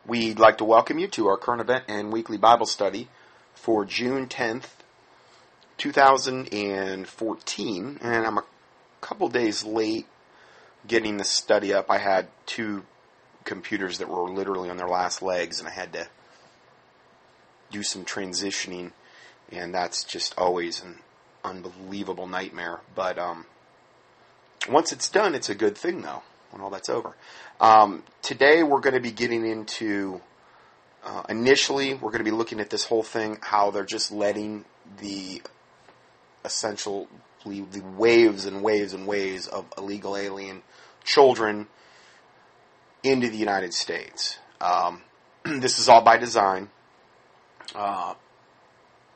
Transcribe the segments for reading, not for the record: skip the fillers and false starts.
We'd like to welcome you to our current event and weekly Bible study for June 10th, 2014. And I'm a couple days late getting this study up. I had two computers that were literally on their last legs, and I had to do some transitioning, and that's just always an unbelievable nightmare. But once it's done, it's a good thing, though, when all that's over. Today we're going to be getting into, initially, we're going to be looking at this whole thing, how they're just letting the the waves and waves and waves of illegal alien children into the United States. This is all by design.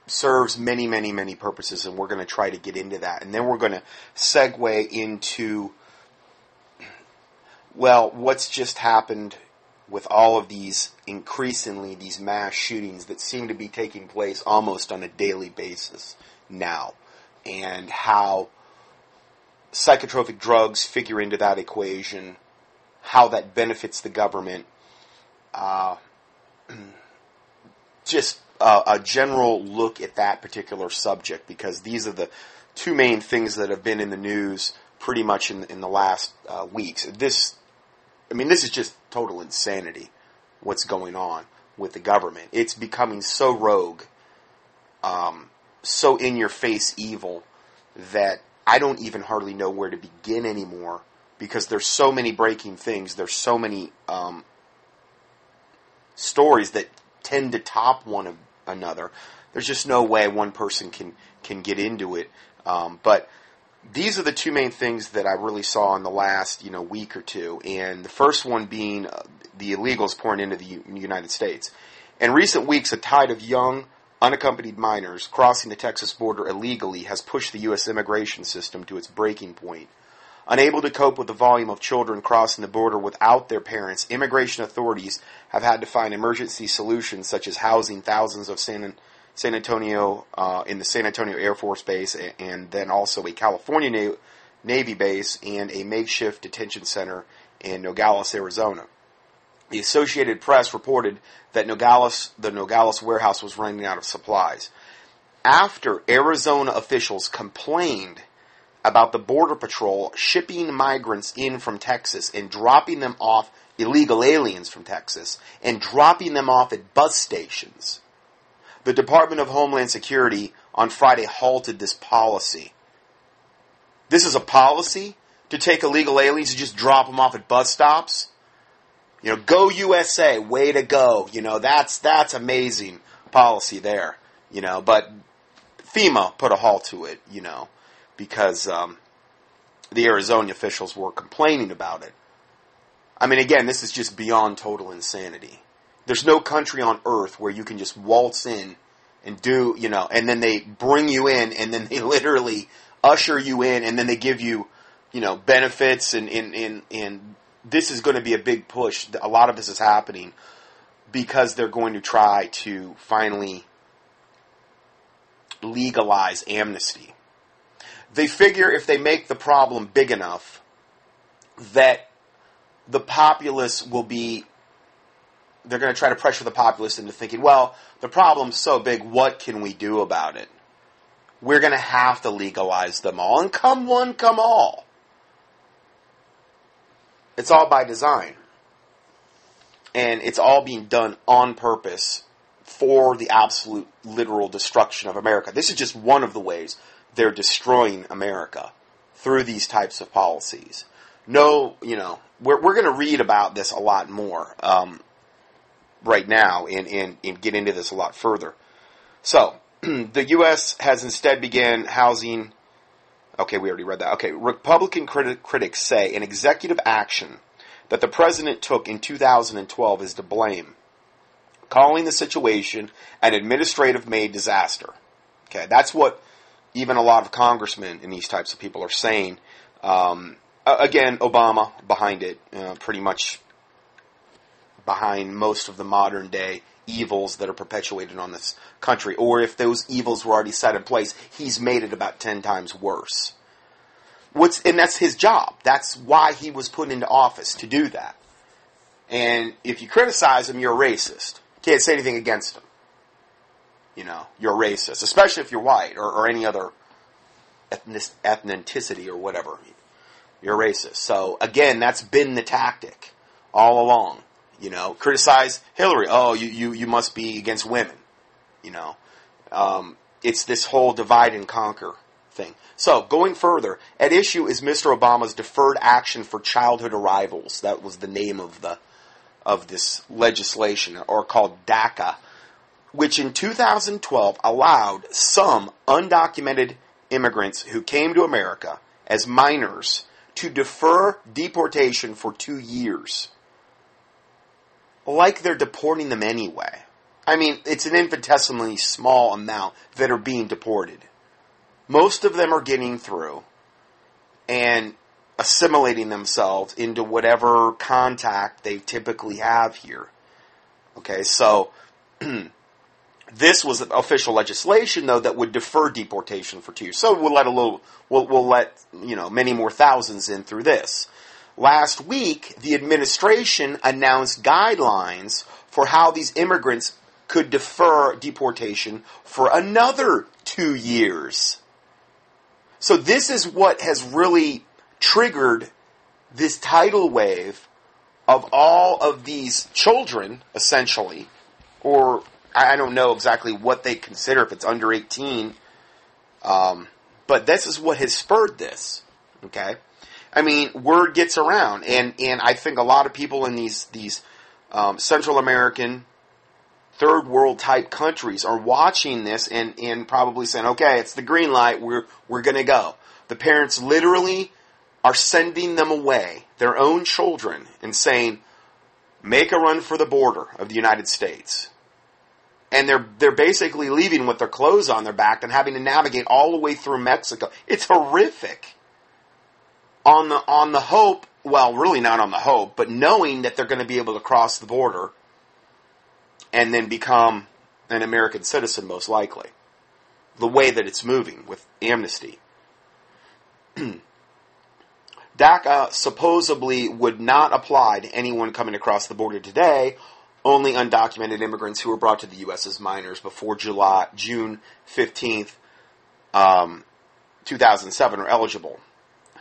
Serves many, many, many purposes, and we're going to try to get into that. And then we're going to segue into, well, what's just happened with all of these mass shootings that seem to be taking place almost on a daily basis now, and how psychotropic drugs figure into that equation, how that benefits the government, just a general look at that particular subject, because these are the two main things that have been in the news pretty much in the last weeks. This is just total insanity, what's going on with the government. It's becoming so rogue, so in-your-face evil, that I don't even hardly know where to begin anymore, because there's so many breaking things. There's so many stories that tend to top one another. There's just no way one person can get into it. But these are the two main things that I really saw in the last week or two. And the first one being the illegals pouring into the United States. In recent weeks, a tide of young, unaccompanied minors crossing the Texas border illegally has pushed the U.S. immigration system to its breaking point. Unable to cope with the volume of children crossing the border without their parents, immigration authorities have had to find emergency solutions, such as housing thousands of San Antonio in the San Antonio Air Force Base, and then also a California Navy base and a makeshift detention center in Nogales, Arizona. The Associated Press reported that the Nogales warehouse was running out of supplies. After Arizona officials complained about the Border Patrol shipping migrants in from Texas and dropping them off, illegal aliens from Texas, and dropping them off at bus stations, the Department of Homeland Security on Friday halted this policy. This is a policy to take illegal aliens and just drop them off at bus stops? Go USA, way to go. That's amazing policy there. But FEMA put a halt to it, because the Arizona officials were complaining about it. Again, this is just beyond total insanity. There's no country on earth where you can just waltz in and do, and then they bring you in, and then they literally usher you in, and then they give you, benefits, and this is going to be a big push. A lot of this is happening because they're going to try to finally legalize amnesty. They figure if they make the problem big enough that the populace will be, they're going to try to pressure the populace into thinking, well, the problem's so big, what can we do about it? We're going to have to legalize them all, and come one, come all. It's all by design. And it's all being done on purpose for the absolute literal destruction of America. This is just one of the ways they're destroying America through these types of policies. We're going to read about this a lot more right now and get into this a lot further. So, the U.S. has instead began housing. Okay, we already read that. Okay, Republican critics say an executive action that the president took in 2012 is to blame, calling the situation an administrative-made disaster. Okay, that's what even a lot of congressmen and these types of people are saying. Again, Obama behind it, pretty much behind most of the modern-day evils that are perpetuated on this country. Or if those evils were already set in place, he's made it about 10 times worse. And that's his job. That's why he was put into office, to do that. And if you criticize them, you're a racist. Can't say anything against them. You know, you're a racist, especially if you're white or any other ethnicity or whatever. You're a racist. So, again, that's been the tactic all along. You know, criticize Hillary. Oh, you must be against women. You know, it's this whole divide and conquer thing. So, going further, at issue is Mr. Obama's Deferred Action for Childhood Arrivals. That was the name of this legislation, or called DACA, which in 2012 allowed some undocumented immigrants who came to America as minors to defer deportation for 2 years. Like they're deporting them anyway. I mean, it's an infinitesimally small amount that are being deported. Most of them are getting through and assimilating themselves into whatever contact they typically have here. Okay, so this was official legislation, though, that would defer deportation for 2 years. So we'll let many more thousands in through this. Last week, the administration announced guidelines for how these immigrants could defer deportation for another 2 years. So this is what has really triggered this tidal wave of all of these children, essentially, or I don't know exactly what they consider if it's under 18, but this is what has spurred this, okay? I mean, word gets around, and I think a lot of people in these Central American, third world type countries are watching this and probably saying, okay, it's the green light, we're going to go. The parents literally are sending them away, their own children, and saying, make a run for the border of the United States. And they're basically leaving with their clothes on their back and having to navigate all the way through Mexico. It's horrific. On the hope, well, really not on the hope, but knowing that they're going to be able to cross the border and then become an American citizen, most likely. The way that it's moving with amnesty. DACA supposedly would not apply to anyone coming across the border today. Only undocumented immigrants who were brought to the U.S. as minors before June 15th, 2007 are eligible.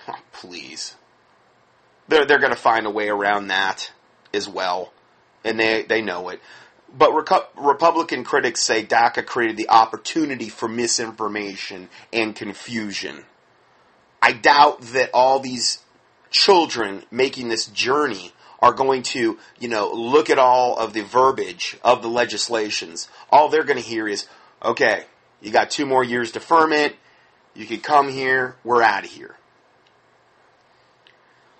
Oh, please. They're going to find a way around that as well, and they know it. But Republican critics say DACA created the opportunity for misinformation and confusion. I doubt that all these children making this journey are going to, look at all of the verbiage of the legislations. All they're going to hear is, okay, you got 2 more years deferment, you can come here, we're out of here.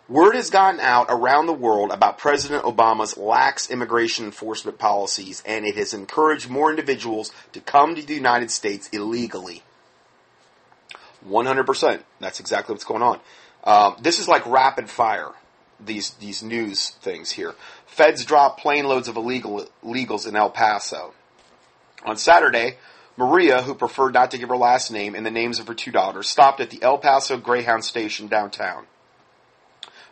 Word has gotten out around the world about President Obama's lax immigration enforcement policies, and it has encouraged more individuals to come to the United States illegally. 100%. That's exactly what's going on. This is like rapid fire, these news things here. Feds drop plane loads of illegals in El Paso. On Saturday, Maria, who preferred not to give her last name and the names of her 2 daughters, stopped at the El Paso Greyhound station downtown.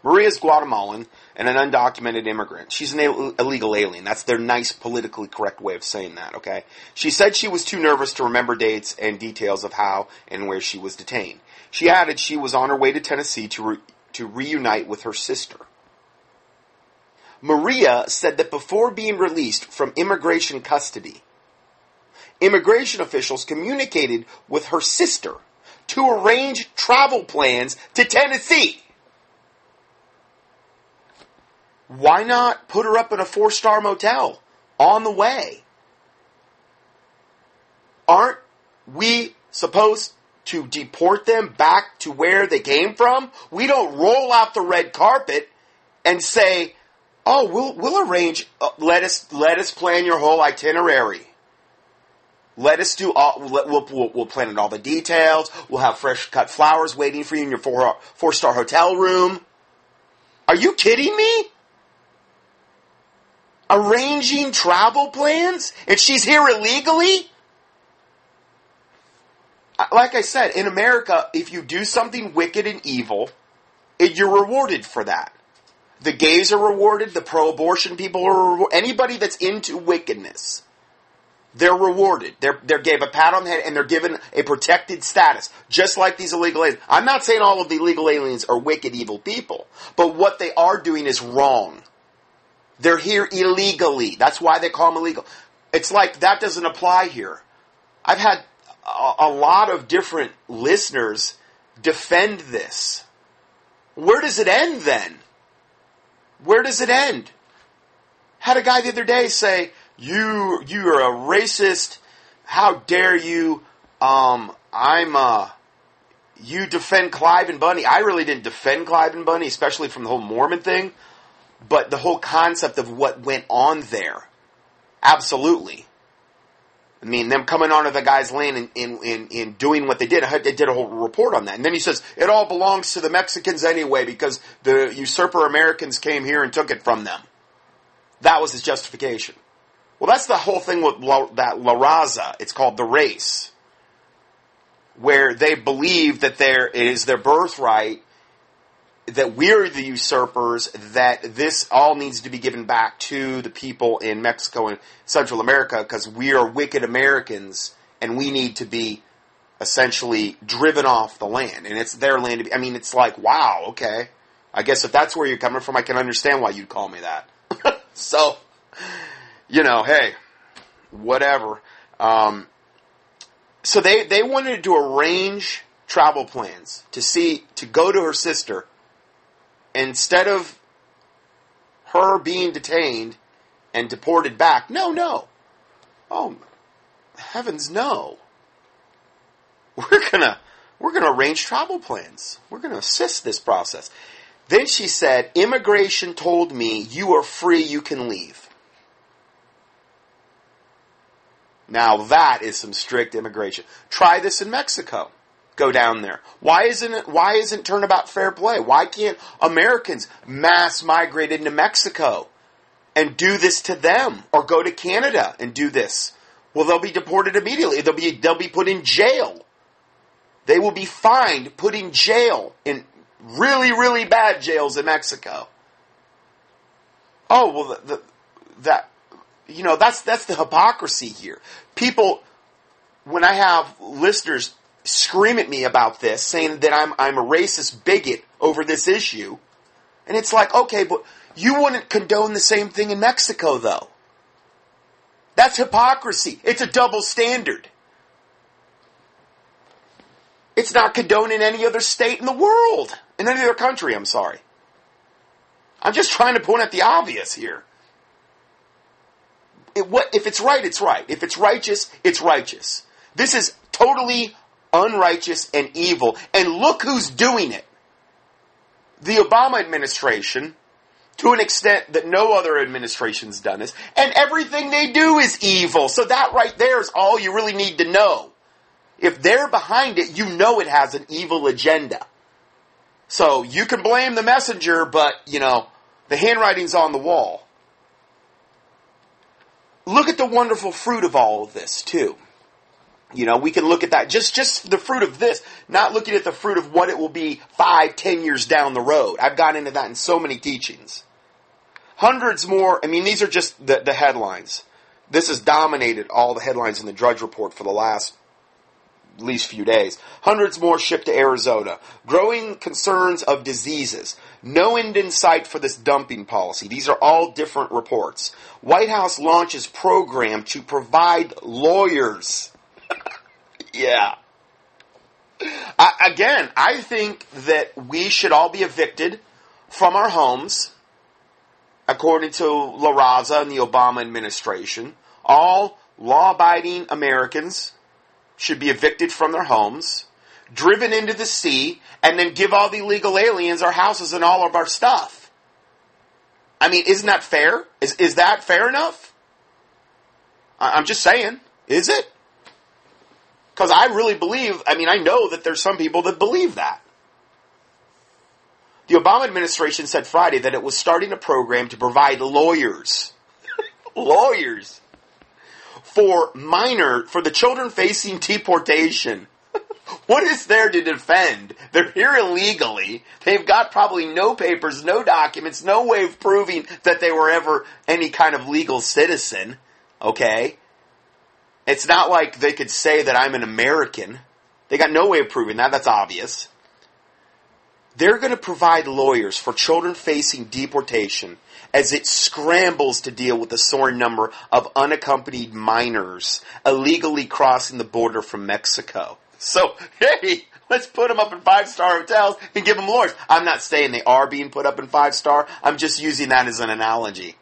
Maria is Guatemalan and an undocumented immigrant. She's an illegal alien. That's their nice, politically correct way of saying that, okay? She said she was too nervous to remember dates and details of how and where she was detained. She added she was on her way to Tennessee to reunite with her sister. Maria said that before being released from immigration custody, immigration officials communicated with her sister to arrange travel plans to Tennessee. Why not put her up in a 4-star motel on the way? Aren't we supposed to deport them back to where they came from? We don't roll out the red carpet and say, "Oh, we'll arrange. Let us plan your whole itinerary. Let us do all. We'll plan out all the details. We'll have fresh cut flowers waiting for you in your 4-star hotel room." Are you kidding me? Arranging travel plans? And she's here illegally? Like I said, in America, if you do something wicked and evil, you're rewarded for that. The gays are rewarded. The pro-abortion people are rewarded. Anybody that's into wickedness, they're rewarded. They're gave a pat on the head and they're given a protected status, just like these illegal aliens. I'm not saying all of the illegal aliens are wicked, evil people, but what they are doing is wrong. They're here illegally. That's why they call them illegal. It's like that doesn't apply here. I've had a lot of different listeners defend this. Where does it end then? Where does it end? Had a guy the other day say, you're a racist. How dare you? You defend Clive and Bundy. I really didn't defend Clive and Bundy, especially from the whole Mormon thing. But the whole concept of what went on there. Absolutely. I mean, them coming onto the guy's land and doing what they did. They did a whole report on that. And then he says, it all belongs to the Mexicans anyway because the usurper Americans came here and took it from them. That was his justification. Well, that's the whole thing with that La Raza. It's called the race. Where they believe that it is their birthright, that we're the usurpers, that this all needs to be given back to the people in Mexico and Central America because we are wicked Americans and we need to be essentially driven off the land. And it's their land to be. I mean, it's like, wow, okay. I guess if that's where you're coming from, I can understand why you'd call me that. So, hey, whatever. So they wanted to arrange travel plans to go to her sister. Instead of her being detained and deported back, no. Oh, heavens no. We're gonna arrange travel plans. We're gonna assist this process. Then she said, immigration told me you are free, you can leave. Now that is some strict immigration. Try this in Mexico. Go down there. Why isn't turnabout fair play? Why can't Americans mass migrate into Mexico and do this to them, or go to Canada and do this? Well, they'll be deported immediately. They'll be put in jail. They will be fined, put in jail, in really, really bad jails in Mexico. Oh, well, that's the hypocrisy here. People, when I have listeners scream at me about this, saying that I'm a racist bigot over this issue. And it's like, okay, but you wouldn't condone the same thing in Mexico, though. That's hypocrisy. It's a double standard. It's not condoned in any other state in the world. In any other country, I'm sorry. I'm just trying to point out the obvious here. If it's right, it's right. If it's righteous, it's righteous. This is totally unrighteous and evil. And look who's doing it. The Obama administration, to an extent that no other administration's done this, and everything they do is evil. So that right there is all you really need to know. If they're behind it, you know it has an evil agenda. So you can blame the messenger, but, the handwriting's on the wall. Look at the wonderful fruit of all of this, too. We can look at that. Just the fruit of this, not looking at the fruit of what it will be 5-10 years down the road. I've gone into that in so many teachings. Hundreds more, these are just the headlines. This has dominated all the headlines in the Drudge Report for the last at least few days. Hundreds more shipped to Arizona. Growing concerns of diseases. No end in sight for this dumping policy. These are all different reports. White House launches program to provide lawyers. Yeah. I think that we should all be evicted from our homes, according to La Raza and the Obama administration. All law-abiding Americans should be evicted from their homes, driven into the sea, and then give all the illegal aliens our houses and all of our stuff. Isn't that fair? Is that fair enough? I'm just saying. Is it? Because I really believe, I know that there's some people that believe that. The Obama administration said Friday that it was starting a program to provide lawyers. Lawyers. For the children facing deportation. What is there to defend? They're here illegally. They've got probably no papers, no documents, no way of proving that they were ever any kind of legal citizen. Okay? It's not like they could say that I'm an American. They got no way of proving that. That's obvious. They're going to provide lawyers for children facing deportation as it scrambles to deal with the soaring number of unaccompanied minors illegally crossing the border from Mexico. So, hey, let's put them up in 5-star hotels and give them lawyers. I'm not saying they are being put up in 5-star. I'm just using that as an analogy.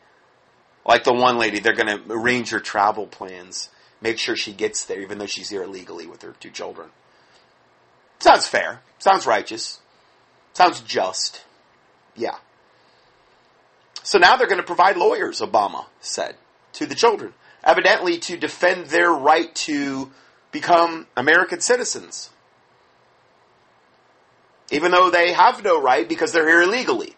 Like the one lady, they're going to arrange her travel plans, make sure she gets there even though she's here illegally with her 2 children. Sounds fair. Sounds righteous. Sounds just. Yeah. So now they're going to provide lawyers, Obama said, to the children, evidently to defend their right to become American citizens. Even though they have no right because they're here illegally.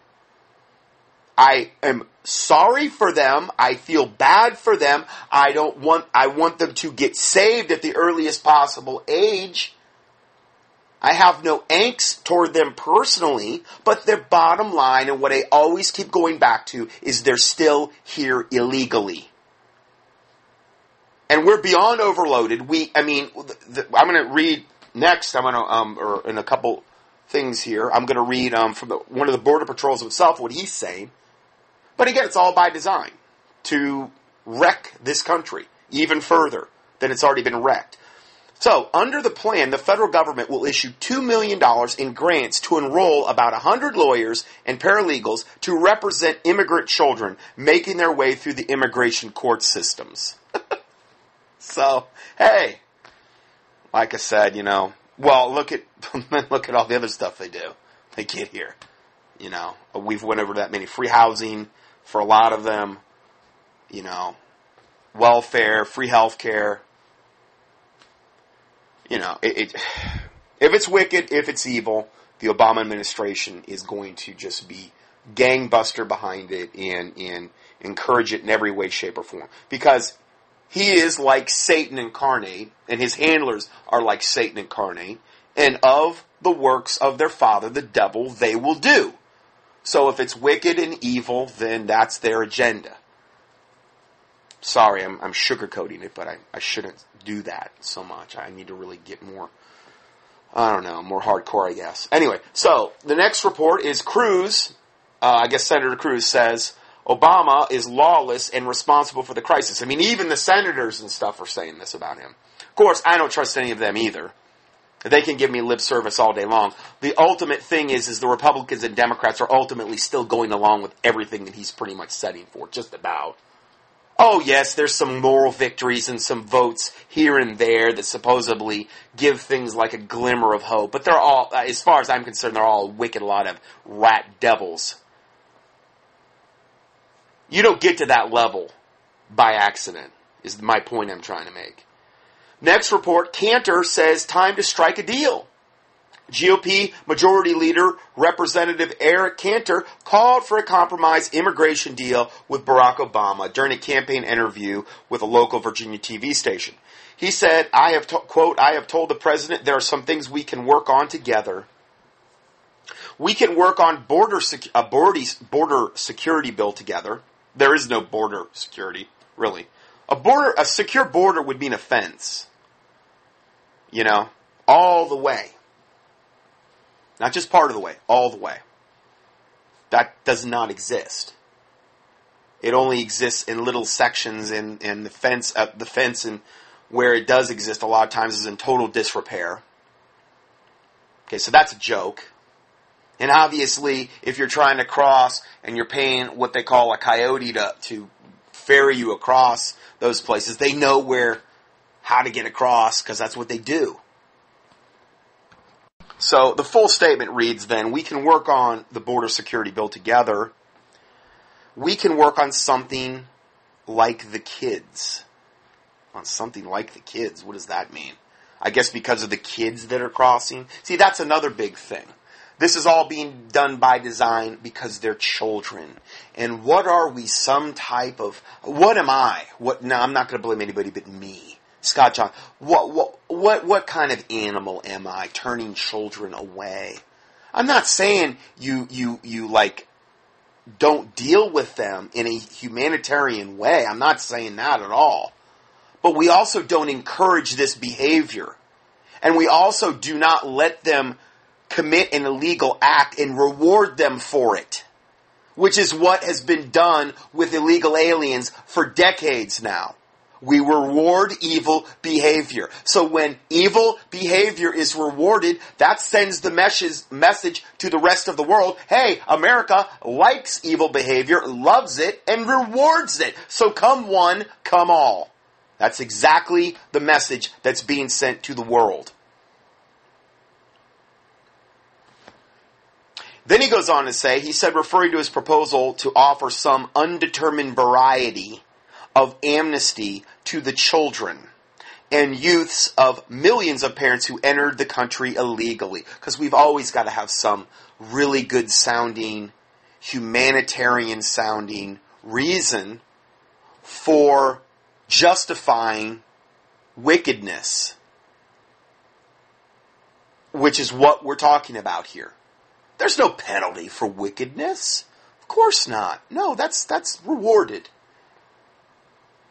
I am sorry for them. I feel bad for them. I want them to get saved at the earliest possible age. I have no angst toward them personally, but their bottom line, and what I always keep going back to, is they're still here illegally. And we're beyond overloaded. I'm going to read next, or in a couple things here, I'm going to read from one of the Border Patrols himself, what he's saying. But again, it's all by design, to wreck this country even further than it's already been wrecked. So, under the plan, the federal government will issue $2 million in grants to enroll about 100 lawyers and paralegals to represent immigrant children making their way through the immigration court systems. So, hey, like I said, look at all the other stuff they do. They get here. We've went over that many. Free housing for a lot of them, welfare, free health care. If it's wicked, if it's evil, the Obama administration is going to just be gangbuster behind it and encourage it in every way, shape, or form. Because he is like Satan incarnate, and his handlers are like Satan incarnate, and of the works of their father, the devil, they will do. So if it's wicked and evil, then that's their agenda. Sorry, I'm sugarcoating it, but I shouldn't do that so much. I need to really get more, more hardcore, I guess. Anyway, so the next report is Cruz. Senator Cruz says Obama is lawless and responsible for the crisis. Even the senators and stuff are saying this about him. Of course, I don't trust any of them either. They can give me lip service all day long. The ultimate thing is the Republicans and Democrats are ultimately still going along with everything that he's pretty much setting for, just about. Oh, yes, there's some moral victories and some votes here and there that supposedly give things like a glimmer of hope. But they're all, as far as I'm concerned, they're all a wicked lot of rat devils. You don't get to that level by accident, is my point I'm trying to make. Next report, Cantor says time to strike a deal. GOP Majority Leader Representative Eric Cantor called for a compromise immigration deal with Barack Obama during a campaign interview with a local Virginia TV station. He said, I have told the president there are some things we can work on together. We can work on border security bill together. There is no border security, really. A secure border would mean a fence. All the way. Not just part of the way, all the way. That does not exist. It only exists in little sections, and the fence and where it does exist a lot of times is in total disrepair. Okay, so that's a joke. And obviously, if you're trying to cross and you're paying what they call a coyote to ferry you across those places, they know how to get across because that's what they do. So the full statement reads then, we can work on the border security bill together. We can work on something like the kids. On something like the kids. What does that mean? I guess because of the kids that are crossing. See, that's another big thing. This is all being done by design because they're children. And what are we, what am I? I'm not going to blame anybody but me. Scott John, what kind of animal am I, turning children away? I'm not saying you like don't deal with them in a humanitarian way. I'm not saying that at all. But we also don't encourage this behavior. And we also do not let them commit an illegal act and reward them for it, which is what has been done with illegal aliens for decades now. We reward evil behavior. So when evil behavior is rewarded, that sends the message to the rest of the world, hey, America likes evil behavior, loves it, and rewards it. So come one, come all. That's exactly the message that's being sent to the world. Then he goes on to say, he said, referring to his proposal to offer some undetermined variety of amnesty to the children and youths of millions of parents who entered the country illegally. Because we've always got to have some really good sounding, humanitarian sounding reason for justifying wickedness, which is what we're talking about here. There's no penalty for wickedness. Of course not. No, that's rewarded.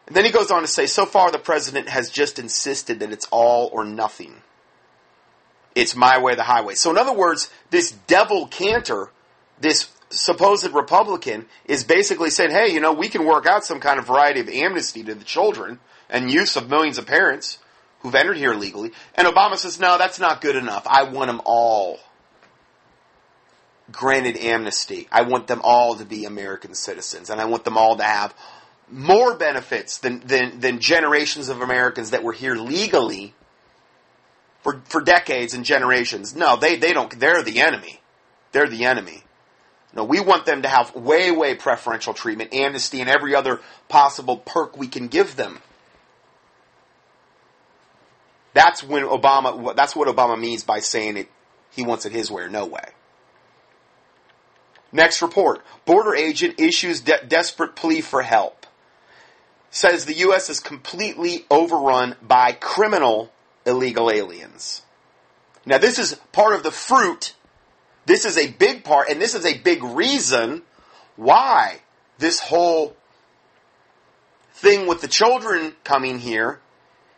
And then he goes on to say, so far the president has just insisted that it's all or nothing. It's my way or the highway. So in other words, this devil Cantor, this supposed Republican, is basically saying, hey, you know, we can work out some kind of variety of amnesty to the children and youths of millions of parents who've entered here illegally. And Obama says, no, that's not good enough. I want them all granted amnesty. I want them all to be American citizens. And I want them all to have more benefits than generations of Americans that were here legally for decades and generations. No, they don't. They're the enemy. They're the enemy. No, we want them to have way preferential treatment, amnesty, and every other possible perk we can give them. That's what Obama means by saying it. He wants it his way or no way. Next report. Border agent issues desperate plea for help. Says the U.S. is completely overrun by criminal illegal aliens. Now this is part of the fruit. This is a big part, and this is a big reason why this whole thing with the children coming here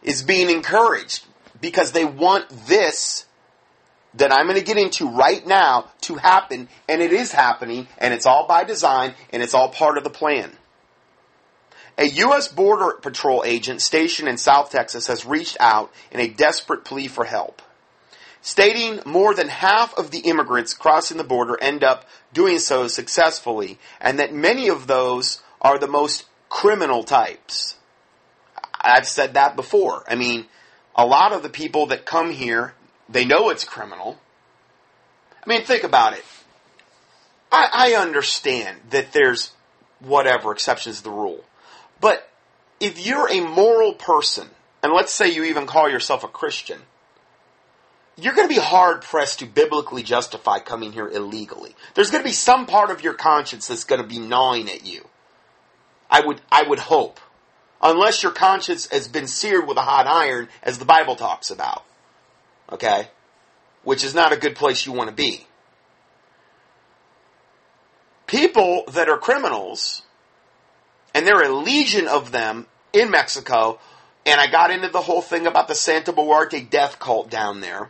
is being encouraged. Because they want this that I'm going to get into right now to happen, and it is happening, and it's all by design, and it's all part of the plan. A U.S. Border Patrol agent stationed in South Texas has reached out in a desperate plea for help, stating more than half of the immigrants crossing the border end up doing so successfully, and that many of those are the most criminal types. I've said that before. I mean, a lot of the people that come here, they know it's criminal. I mean, think about it. I understand that there's whatever exceptions to the rule. But if you're a moral person, and let's say you even call yourself a Christian, you're going to be hard-pressed to biblically justify coming here illegally. There's going to be some part of your conscience that's going to be gnawing at you. I would hope. Unless your conscience has been seared with a hot iron, as the Bible talks about. Okay? Which is not a good place you want to be. People that are criminals, and there are a legion of them in Mexico, and I got into the whole thing about the Santa Muerte death cult down there,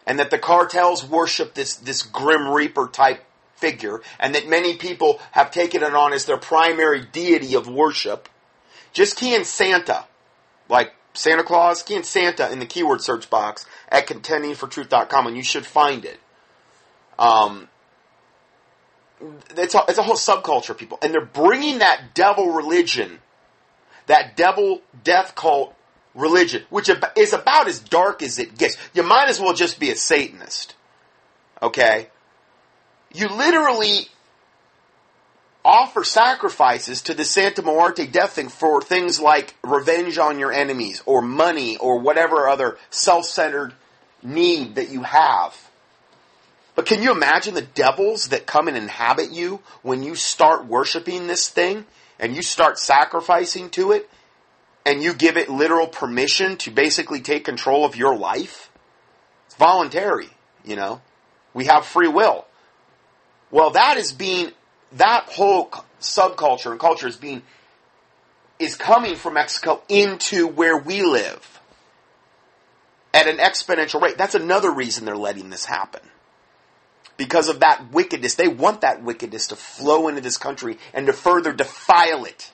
and that the cartels worship this Grim Reaper type figure, and that many people have taken it on as their primary deity of worship. Just key in Santa, like Santa Claus, key in Santa in the keyword search box at contendingfortruth.com, and you should find it. It's a whole subculture of people, and they're bringing that devil religion, that devil death cult religion, which is about as dark as it gets. You might as well just be a Satanist, okay? You literally offer sacrifices to the Santa Muerte death thing for things like revenge on your enemies, or money, or whatever other self-centered need that you have. But can you imagine the devils that come and inhabit you when you start worshiping this thing and you start sacrificing to it? and you give it literal permission to basically take control of your life, it's voluntary, you know. We have free will. Well, that whole subculture and culture is coming from Mexico into where we live at an exponential rate. That's another reason they're letting this happen. Because of that wickedness. They want that wickedness to flow into this country and to further defile it.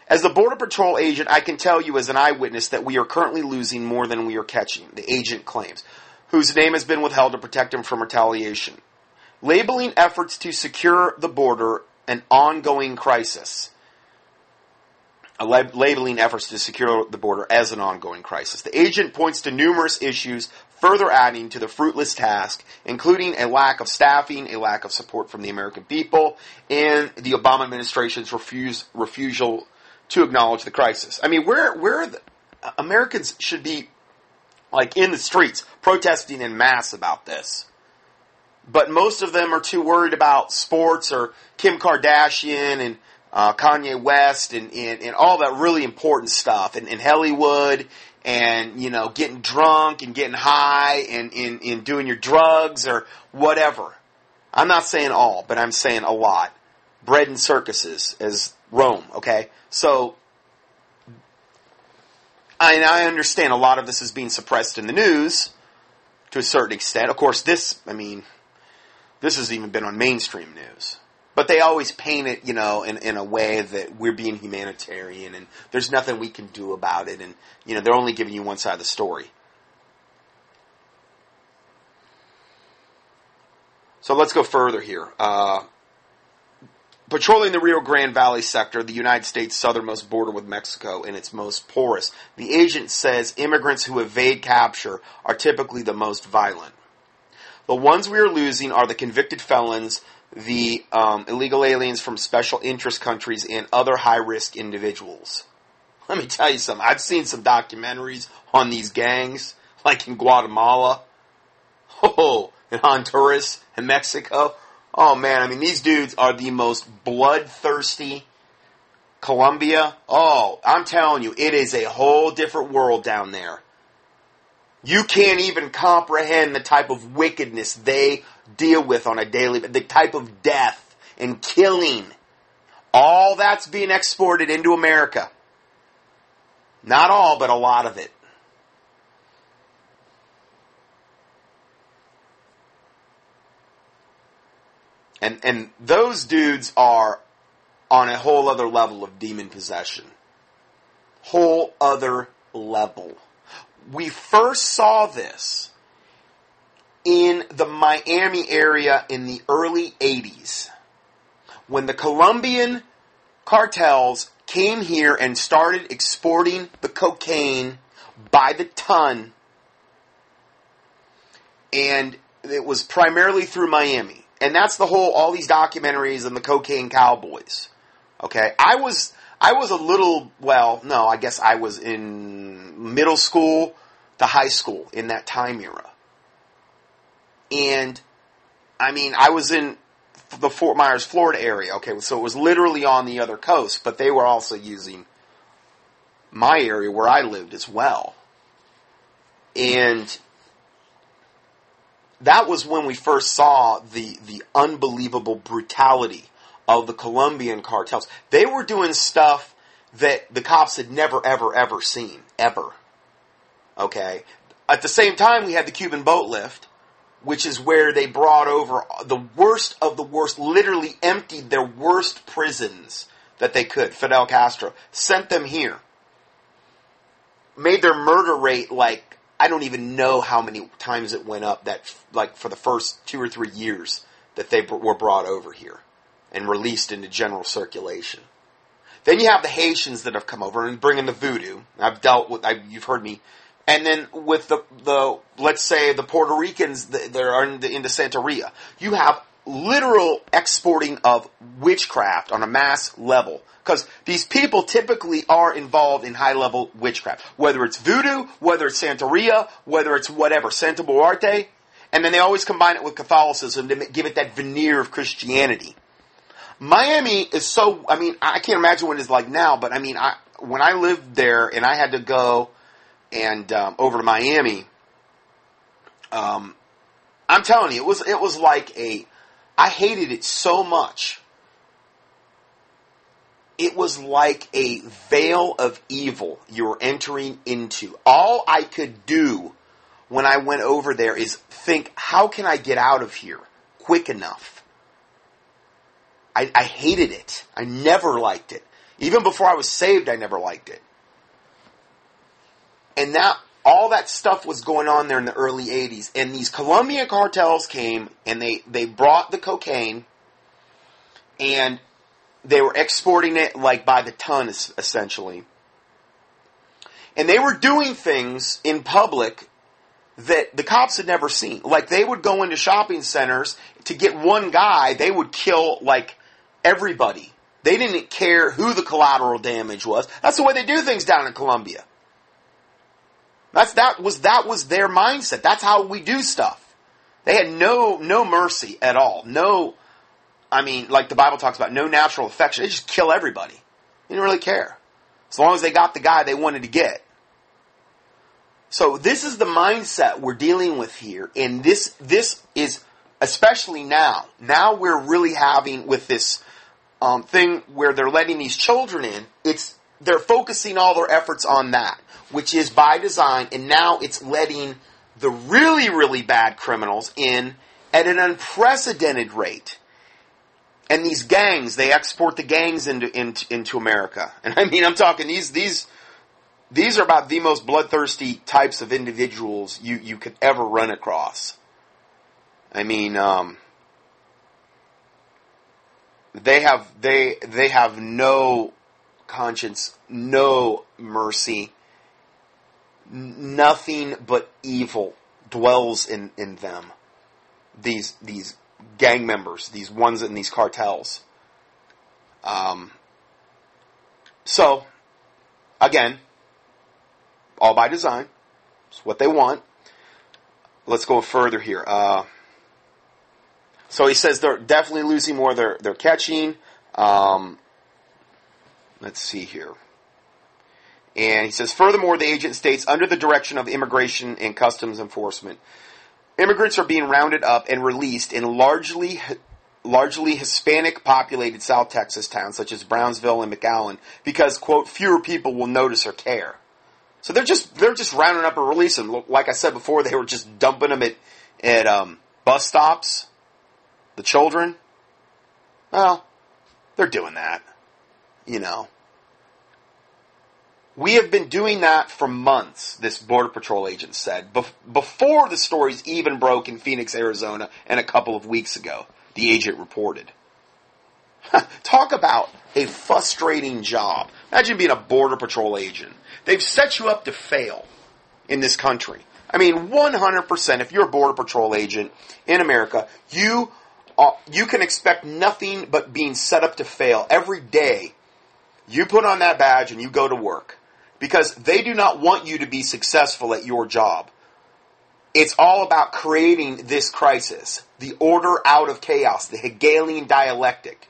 As the Border Patrol agent, I can tell you as an eyewitness that we are currently losing more than we are catching, the agent claims, whose name has been withheld to protect him from retaliation. Labeling efforts to secure the border an ongoing crisis. Labeling efforts to secure the border as an ongoing crisis. The agent points to numerous issues further adding to the fruitless task, including a lack of staffing, a lack of support from the American people, and the Obama administration's refusal to acknowledge the crisis. I mean, where the Americans should be, like, in the streets, protesting en masse about this. But most of them are too worried about sports or Kim Kardashian and Kanye West and all that really important stuff, and Hollywood, and, you know, getting drunk and getting high and doing your drugs or whatever. I'm not saying all, but I'm saying a lot. Bread and circuses, as Rome, okay? So, I understand a lot of this is being suppressed in the news to a certain extent. Of course, this has even been on mainstream news. But they always paint it, you know, in a way that we're being humanitarian and there's nothing we can do about it. And, you know, they're only giving you one side of the story. So let's go further here. Patrolling the Rio Grande Valley sector, the United States' southernmost border with Mexico and its most porous, the agent says immigrants who evade capture are typically the most violent. The ones we are losing are the convicted felons, the illegal aliens from special interest countries, and other high-risk individuals. Let me tell you something. I've seen some documentaries on these gangs, like in Guatemala, in Honduras, and Mexico. Oh, man, I mean, these dudes are the most bloodthirsty. Colombia, oh, I'm telling you, it is a whole different world down there. You can't even comprehend the type of wickedness they deal with on a daily basis, the type of death and killing. All that's being exported into America. Not all, but a lot of it. And those dudes are on a whole other level of demon possession. Whole other level. We first saw this in the Miami area in the early 80s, when the Colombian cartels came here and started exporting the cocaine by the ton. And it was primarily through Miami. And that's all these documentaries and the cocaine cowboys. Okay? I was a little, I guess I was in middle school to high school in that time era. And, I mean, I was in the Fort Myers, Florida area. Okay, so it was literally on the other coast, but they were also using my area where I lived as well. And that was when we first saw the unbelievable brutality of the Colombian cartels. They were doing stuff that the cops had never, ever, ever seen. Ever. Okay? At the same time, we had the Cuban boat lift, which is where they brought over the worst of the worst, literally emptied their worst prisons that they could. Fidel Castro sent them here. Made their murder rate like, I don't even know how many times it went up that, like, for the first 2 or 3 years that they were brought over here and released into general circulation. Then you have the Haitians that have come over and bring in the voodoo. I've dealt with, you've heard me. And then with the let's say the Puerto Ricans that are into Santeria, you have literal exporting of witchcraft on a mass level. Because these people typically are involved in high-level witchcraft. Whether it's voodoo, whether it's Santeria, whether it's whatever, Santa Muerte. And then they always combine it with Catholicism to give it that veneer of Christianity. Miami is so, I mean, I can't imagine what it's like now, but I mean, when I lived there and I had to go and over to Miami, I'm telling you, it was like I hated it so much. It was like a veil of evil you were entering into. All I could do when I went over there is think, how can I get out of here quick enough? I hated it. I never liked it. Even before I was saved, I never liked it. And all that stuff was going on there in the early 80s. And these Colombian cartels came and they brought the cocaine and they were exporting it like by the ton, essentially. And they were doing things in public that the cops had never seen. Like, they would go into shopping centers to get one guy, they would kill, like, everybody. They didn't care who the collateral damage was. That's the way they do things down in Colombia. That was their mindset. That's how we do stuff. They had no mercy at all. No, I mean, like the Bible talks about, no natural affection. They just kill everybody. They didn't really care. As long as they got the guy they wanted to get. So this is the mindset we're dealing with here. And this is, especially now. Now we're really having with this thing where they're letting these children in. They're focusing all their efforts on that, which is by design. And now it's letting the really, really bad criminals in at an unprecedented rate. And these gangs, they export the gangs into America. And I mean, I'm talking these are about the most bloodthirsty types of individuals you could ever run across. I mean, they have no conscience, no mercy, nothing but evil dwells in them. These gang members, these ones in these cartels. So, again, all by design. It's what they want. Let's go further here. So he says they're definitely losing more they're catching. Let's see here. And he says, furthermore, the agent states, under the direction of Immigration and Customs Enforcement, immigrants are being rounded up and released in largely Hispanic-populated South Texas towns, such as Brownsville and McAllen, because, quote, fewer people will notice or care. So they're just rounding up and releasing them. Like I said before, they were just dumping them at bus stops. The children, well, they're doing that, you know. We have been doing that for months, this Border Patrol agent said, before the stories even broke in Phoenix, Arizona, and a couple of weeks ago, the agent reported. Talk about a frustrating job. Imagine being a Border Patrol agent. They've set you up to fail in this country. I mean, 100%, if you're a Border Patrol agent in America, you can expect nothing but being set up to fail. Every day, you put on that badge and you go to work. Because they do not want you to be successful at your job. It's all about creating this crisis. The order out of chaos. The Hegelian dialectic.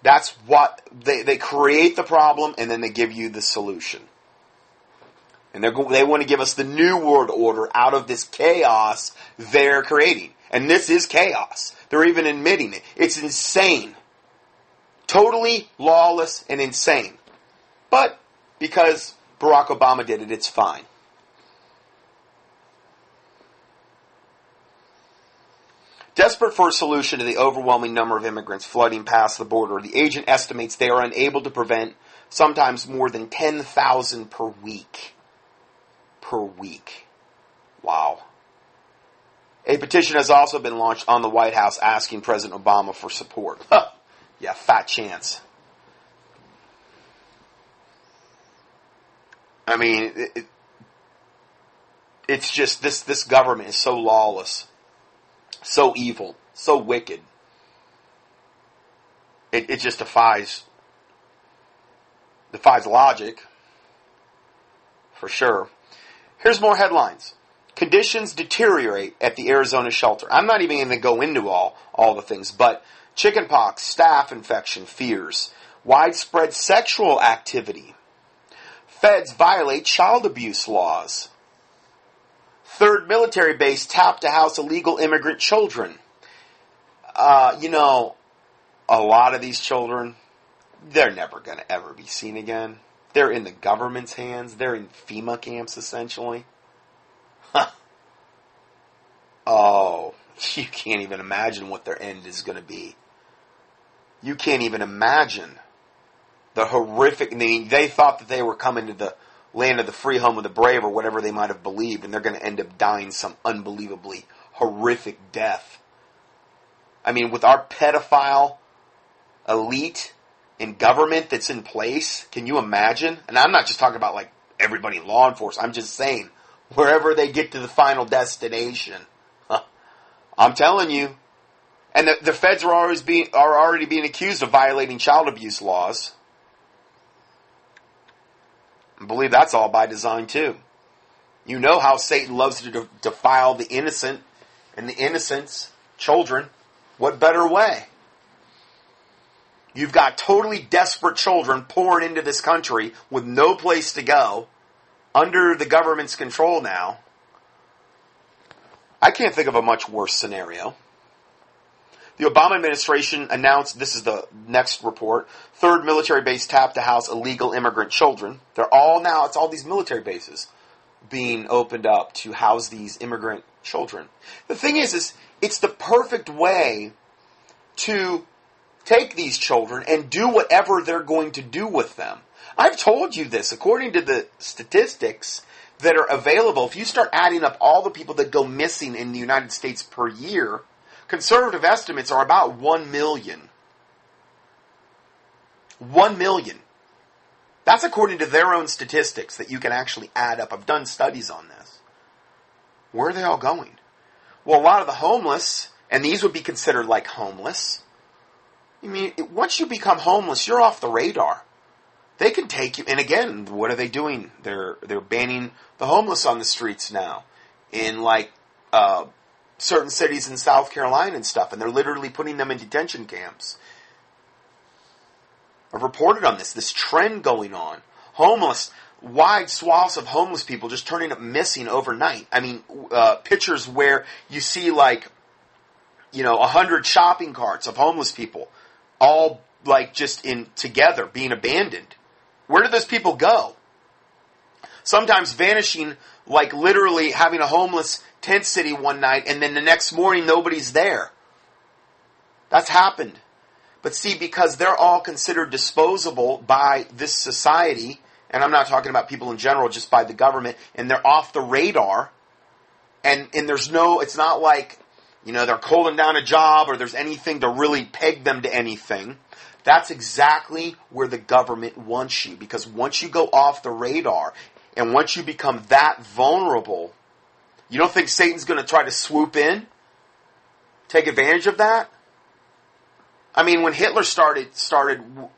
That's what they create the problem and then they give you the solution. And they want to give us the new world order out of this chaos they're creating. And this is chaos. They're even admitting it. It's insane. Totally lawless and insane. But because Barack Obama did it, it's fine. Desperate for a solution to the overwhelming number of immigrants flooding past the border, the agent estimates they are unable to prevent sometimes more than 10,000 per week. Per week. Wow. A petition has also been launched on the White House asking President Obama for support. Huh. Yeah, fat chance. I mean, it's just this government is so lawless, so evil, so wicked. It just defies logic, for sure. Here's more headlines. Conditions deteriorate at the Arizona shelter. I'm not even going to go into all the things, but chickenpox, staph infection, fears, widespread sexual activity. Feds violate child abuse laws. Third military base tapped to house illegal immigrant children. A lot of these children, they're never going to ever be seen again. They're in the government's hands. They're in FEMA camps, essentially. Oh, you can't even imagine what their end is going to be. You can't even imagine the horrific... They thought that they were coming to the land of the free, home of the brave, or whatever they might have believed, and they're going to end up dying some unbelievably horrific death. I mean, with our pedophile elite in government that's in place, can you imagine? And I'm not just talking about like everybody in law enforcement. I'm just saying, wherever they get to the final destination, I'm telling you. And the feds are already being accused of violating child abuse laws. I believe that's all by design too. You know how Satan loves to defile the innocent and the innocents, children. What better way? You've got totally desperate children pouring into this country with no place to go, under the government's control now. I can't think of a much worse scenario. The Obama administration announced, this is the next report, third military base tapped to house illegal immigrant children. They're all now, it's all these military bases being opened up to house these immigrant children. The thing is it's the perfect way to take these children and do whatever they're going to do with them. I've told you this. According to the statistics that are available, if you start adding up all the people that go missing in the United States per year, conservative estimates are about 1 million. 1 million. That's according to their own statistics that you can actually add up. I've done studies on this. Where are they all going? Well, a lot of the homeless, and these would be considered like homeless. I mean, once you become homeless, you're off the radar. They can take you, and again, what are they doing? They're banning the homeless on the streets now in like certain cities in South Carolina and stuff, and they're literally putting them in detention camps. I've reported on this trend going on. Homeless, wide swaths of homeless people just turning up missing overnight. I mean, pictures where you see like, 100 shopping carts of homeless people, all like just in together, being abandoned. Where did those people go? Sometimes vanishing, like literally having a homeless tent city one night, and then the next morning nobody's there. That's happened. But see, because they're all considered disposable by this society, and I'm not talking about people in general, just by the government, and they're off the radar, and there's no, it's not like, they're holding down a job or there's anything to really peg them to anything. That's exactly where the government wants you, because once you go off the radar and once you become that vulnerable, you don't think Satan's going to try to swoop in, take advantage of that? I mean, when Hitler started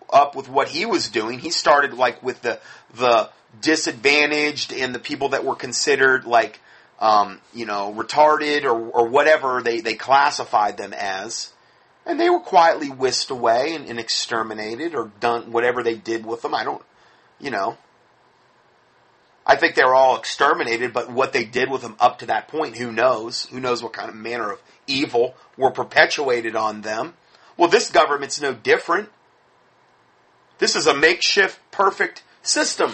up with what he was doing, he started like with the disadvantaged and the people that were considered like, retarded or whatever they classified them as. And they were quietly whisked away and exterminated or done whatever they did with them. I think they were all exterminated, but what they did with them up to that point, who knows? Who knows what kind of manner of evil were perpetuated on them? Well, this government's no different. This is a makeshift, perfect system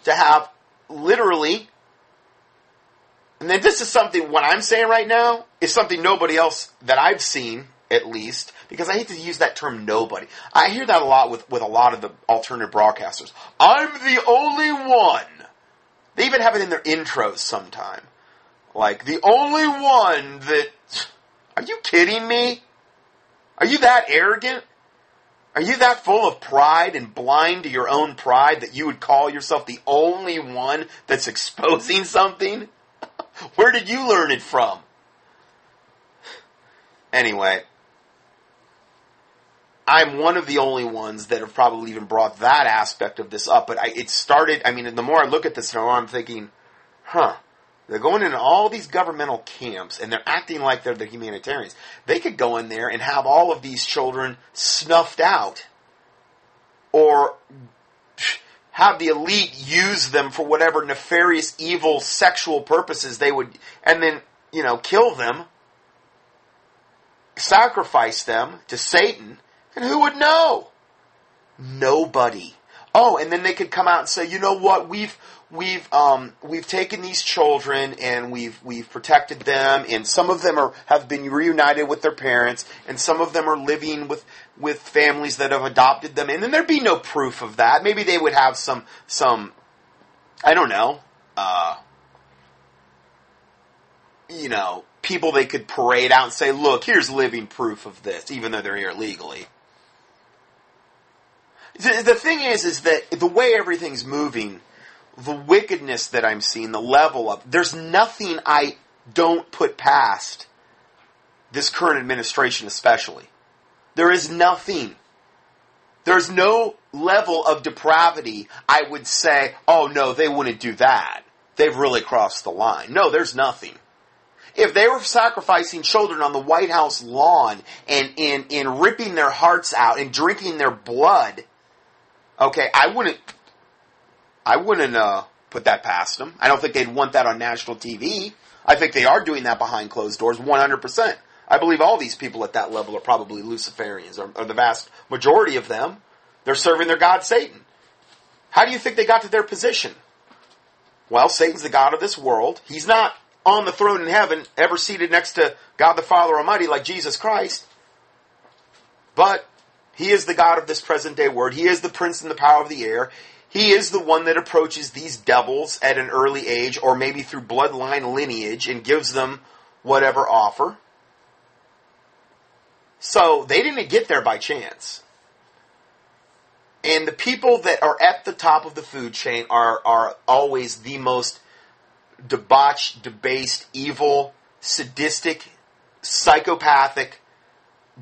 to have literally. And then this is something, what I'm saying right now, is something nobody else that I've seen, at least, because I hate to use that term nobody. I hear that a lot with a lot of the alternative broadcasters. I'm the only one. They even have it in their intros sometime. Like, the only one that... Are you kidding me? Are you that arrogant? Are you that full of pride and blind to your own pride that you would call yourself the only one that's exposing something? Where did you learn it from? Anyway, I'm one of the only ones that have probably even brought that aspect of this up. But it started, the more I look at this, the more I'm thinking, They're going into all these governmental camps, and they're acting like they're the humanitarians. They could go in there and have all of these children snuffed out, or have the elite use them for whatever nefarious, evil, sexual purposes they would, and then, kill them, sacrifice them to Satan, and who would know? Nobody. Oh, and then they could come out and say, you know what, we've taken these children and we've protected them, and some of them have been reunited with their parents, and some of them are living with families that have adopted them, and then there'd be no proof of that. Maybe they would have some I don't know, people they could parade out and say, look, here's living proof of this, even though they're here illegally. The thing is that the way everything's moving, the wickedness that I'm seeing, the level of, there's nothing I don't put past this current administration especially. There is nothing. There's no level of depravity I would say, oh no, they wouldn't do that. They've really crossed the line. No, there's nothing. If they were sacrificing children on the White House lawn and ripping their hearts out and drinking their blood, okay, I wouldn't put that past them. I don't think they'd want that on national TV. I think they are doing that behind closed doors 100%. I believe all these people at that level are probably Luciferians, or the vast majority of them. They're serving their god Satan. How do you think they got to their position? Well, Satan's the god of this world. He's not on the throne in heaven, ever seated next to God the Father Almighty like Jesus Christ. But he is the God of this present day world. He is the prince and the power of the air. He is the one that approaches these devils at an early age, or maybe through bloodline lineage, and gives them whatever offer. So they didn't get there by chance. And the people that are at the top of the food chain are always the most debauched, debased, evil, sadistic, psychopathic,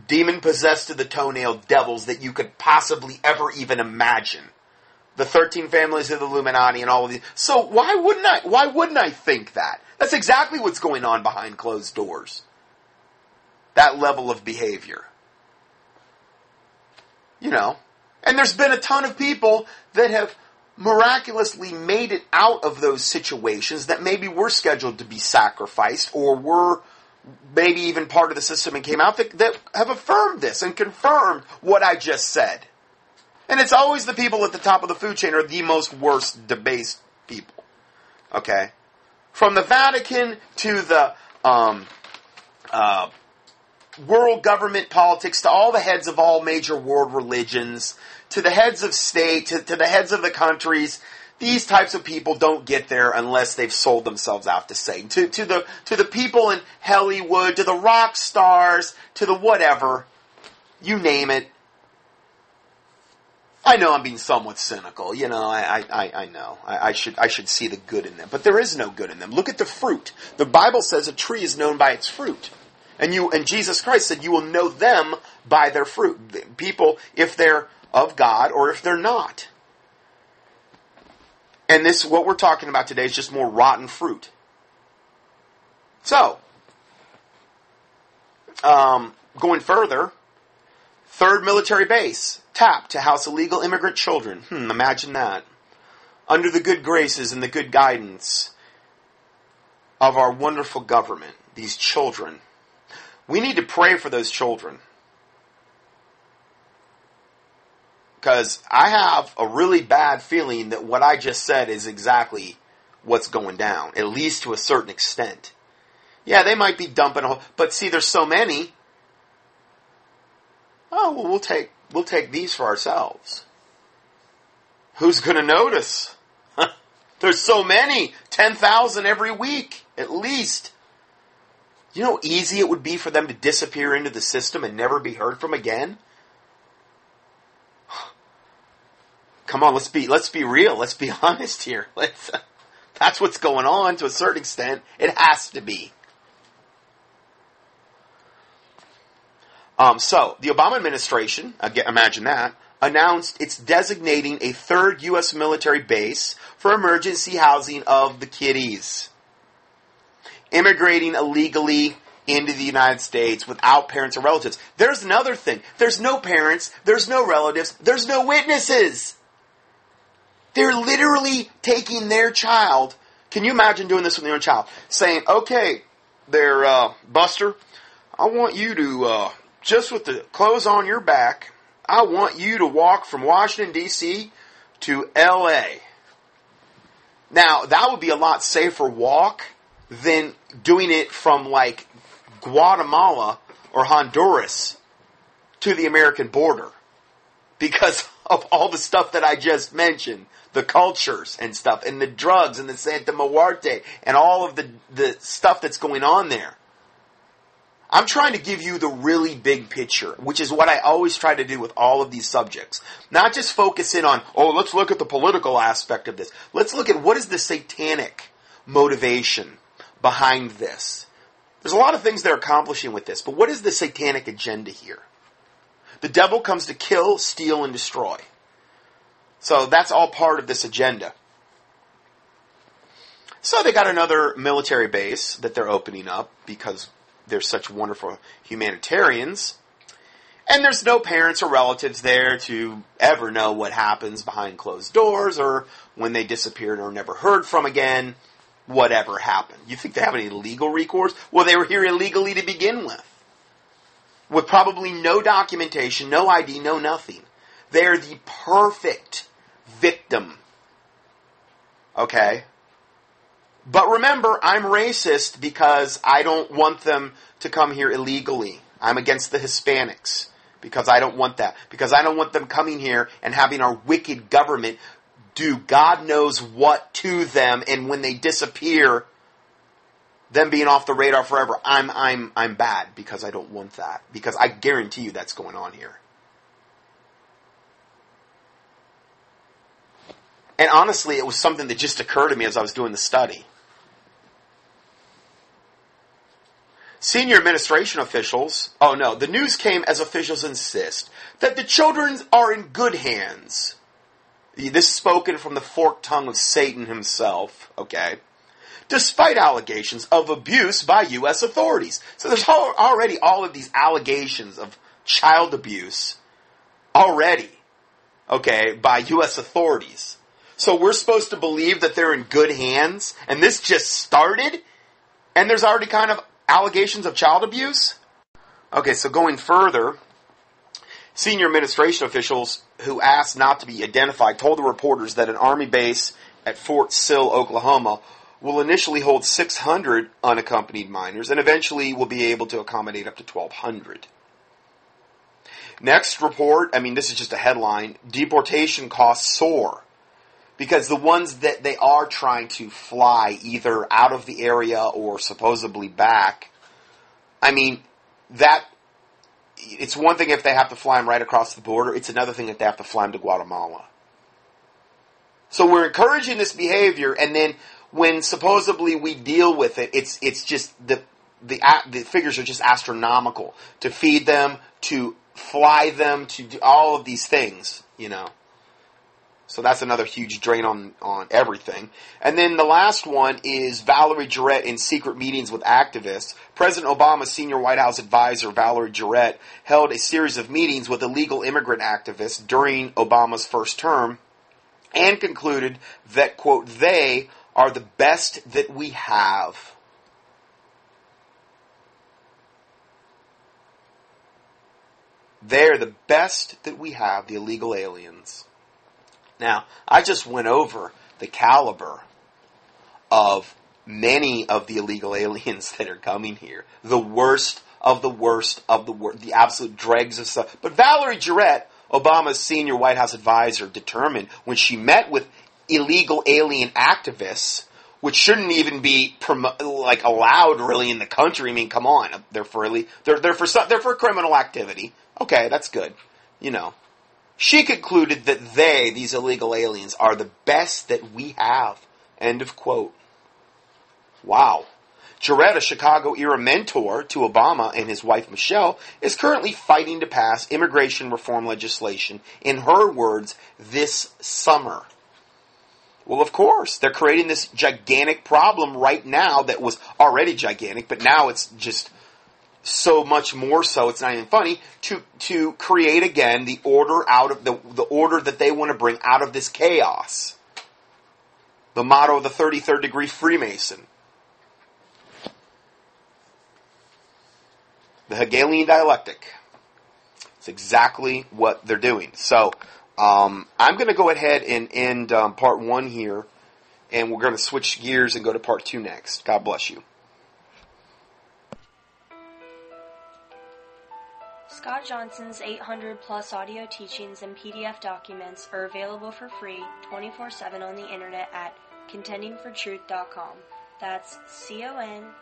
demon-possessed to the toenail devils that you could possibly ever even imagine. The 13 families of the Illuminati and all of these. So why wouldn't I think that? That's exactly what's going on behind closed doors. That level of behavior. And there's been a ton of people that have miraculously made it out of those situations that maybe were scheduled to be sacrificed, or were maybe even part of the system and came out that have affirmed this and confirmed what I just said. And it's always the people at the top of the food chain are the most worst, debased people. Okay? From the Vatican to the world government politics, to all the heads of all major world religions, to the heads of state, to the heads of the countries, these types of people don't get there unless they've sold themselves out to Satan. To the people in Hollywood, to the rock stars, to the whatever, you name it. I know I'm being somewhat cynical. I know. I should see the good in them. But there is no good in them. Look at the fruit. The Bible says a tree is known by its fruit. And Jesus Christ said you will know them by their fruit. People, if they're of God or if they're not. And this, what we're talking about today, is just more rotten fruit. So, going further, third military base, tapped to house illegal immigrant children. Imagine that. Under the good graces and the good guidance of our wonderful government, these children. We need to pray for those children. Because I have a really bad feeling that what I just said is exactly what's going down, at least to a certain extent. Yeah, they might be dumping a whole, but see, there's so many. Oh, well, we'll take these for ourselves. Who's going to notice? There's so many, 10,000 every week, at least. You know how easy it would be for them to disappear into the system and never be heard from again? Come on, let's be real. Let's be honest here. That's what's going on to a certain extent. It has to be. So, the Obama administration, again, imagine that, announced it's designating a third U.S. military base for emergency housing of the kiddies. immigrating illegally into the United States without parents or relatives. There's another thing. There's no parents, there's no relatives, there's no witnesses. They're literally taking their child. Can you imagine doing this with your own child? Saying, okay, there, Buster, I want you to, just with the clothes on your back, I want you to walk from Washington, D.C. to L.A. Now, that would be a lot safer walk than doing it from, like, Guatemala or Honduras to the American border. Because of all the stuff that I just mentioned. The cultures and stuff, and the drugs, and the Santa Muerte, and all of the stuff that's going on there. I'm trying to give you the really big picture, which is what I always try to do with all of these subjects. Not just focus in on, let's look at the political aspect of this. Let's look at what is the satanic motivation behind this. There's a lot of things they're accomplishing with this, but what is the satanic agenda here? The devil comes to kill, steal, and destroy. So that's all part of this agenda. So they got another military base that they're opening up because they're such wonderful humanitarians. And there's no parents or relatives there to ever know what happens behind closed doors or when they disappeared or never heard from again, whatever happened. You think they have any legal recourse? Well, they were here illegally to begin with probably no documentation, no ID, no nothing. They're the perfect victim. Okay? But remember, I'm racist because I don't want them to come here illegally. I'm against the Hispanics because I don't want that. Because I don't want them coming here and having our wicked government do God knows what to them, and when they disappear, them being off the radar forever. I'm bad because I don't want that. Because I guarantee you that's going on here. And honestly, it was something that just occurred to me as I was doing the study. Senior administration officials, the news came as officials insist that the children are in good hands. This is spoken from the forked tongue of Satan himself, okay? Despite allegations of abuse by U.S. authorities. So there's already all of these allegations of child abuse already, okay, by U.S. authorities. So we're supposed to believe that they're in good hands, and this just started, and there's already kind of allegations of child abuse? Okay, so going further, senior administration officials who asked not to be identified told the reporters that an Army base at Fort Sill, Oklahoma, will initially hold 600 unaccompanied minors, and eventually will be able to accommodate up to 1,200. Next report, this is just a headline, deportation costs soar. Because the ones that they are trying to fly either out of the area or supposedly back, it's one thing if they have to fly them right across the border. It's another thing if they have to fly them to Guatemala. So we're encouraging this behavior, and then when supposedly we deal with it, it's just the figures are just astronomical. To feed them, to fly them, to do all of these things, So that's another huge drain on everything. And then the last one is Valerie Jarrett in secret meetings with activists. President Obama's senior White House advisor, Valerie Jarrett, held a series of meetings with illegal immigrant activists during Obama's first term and concluded that, quote, they are the best that we have. They're the best that we have, the illegal aliens. Now, I just went over the caliber of many of the illegal aliens that are coming here. The worst of the worst of the worst. The absolute dregs of stuff. But Valerie Jarrett, Obama's senior White House advisor, determined when she met with illegal alien activists, which shouldn't even be allowed really in the country. Come on. They're for criminal activity. Okay, that's good. She concluded that these illegal aliens, are the best that we have. End of quote. Wow. Jarrett, a Chicago-era mentor to Obama and his wife Michelle, is currently fighting to pass immigration reform legislation, in her words, this summer. Well, of course. They're creating this gigantic problem right now that was already gigantic, but now it's just so much more so, it's not even funny, to create again the order out of the order that they want to bring out of this chaos. The motto of the 33rd degree Freemason. The Hegelian dialectic. It's exactly what they're doing. So, I'm going to go ahead and end part 1 here, and we're going to switch gears and go to part 2 next. God bless you. Scott Johnson's 800-plus audio teachings and PDF documents are available for free 24/7 on the internet at contendingfortruth.com. That's CONTENDING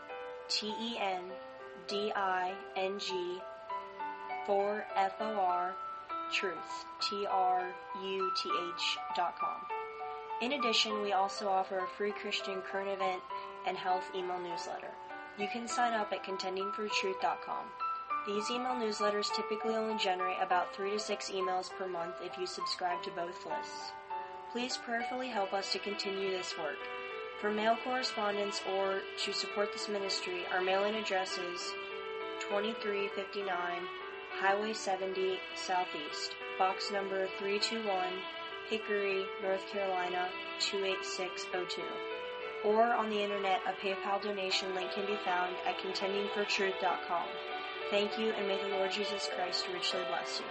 for FOR truth TRUTH.com. In addition, we also offer a free Christian current event and health email newsletter. You can sign up at contendingfortruth.com. These email newsletters typically only generate about 3 to 6 emails per month if you subscribe to both lists. Please prayerfully help us to continue this work. For mail correspondence or to support this ministry, our mailing address is 2359 Highway 70 Southeast, box number 321, Hickory, North Carolina 28602. Or on the internet, a PayPal donation link can be found at contendingfortruth.com. Thank you, and may the Lord Jesus Christ richly bless you.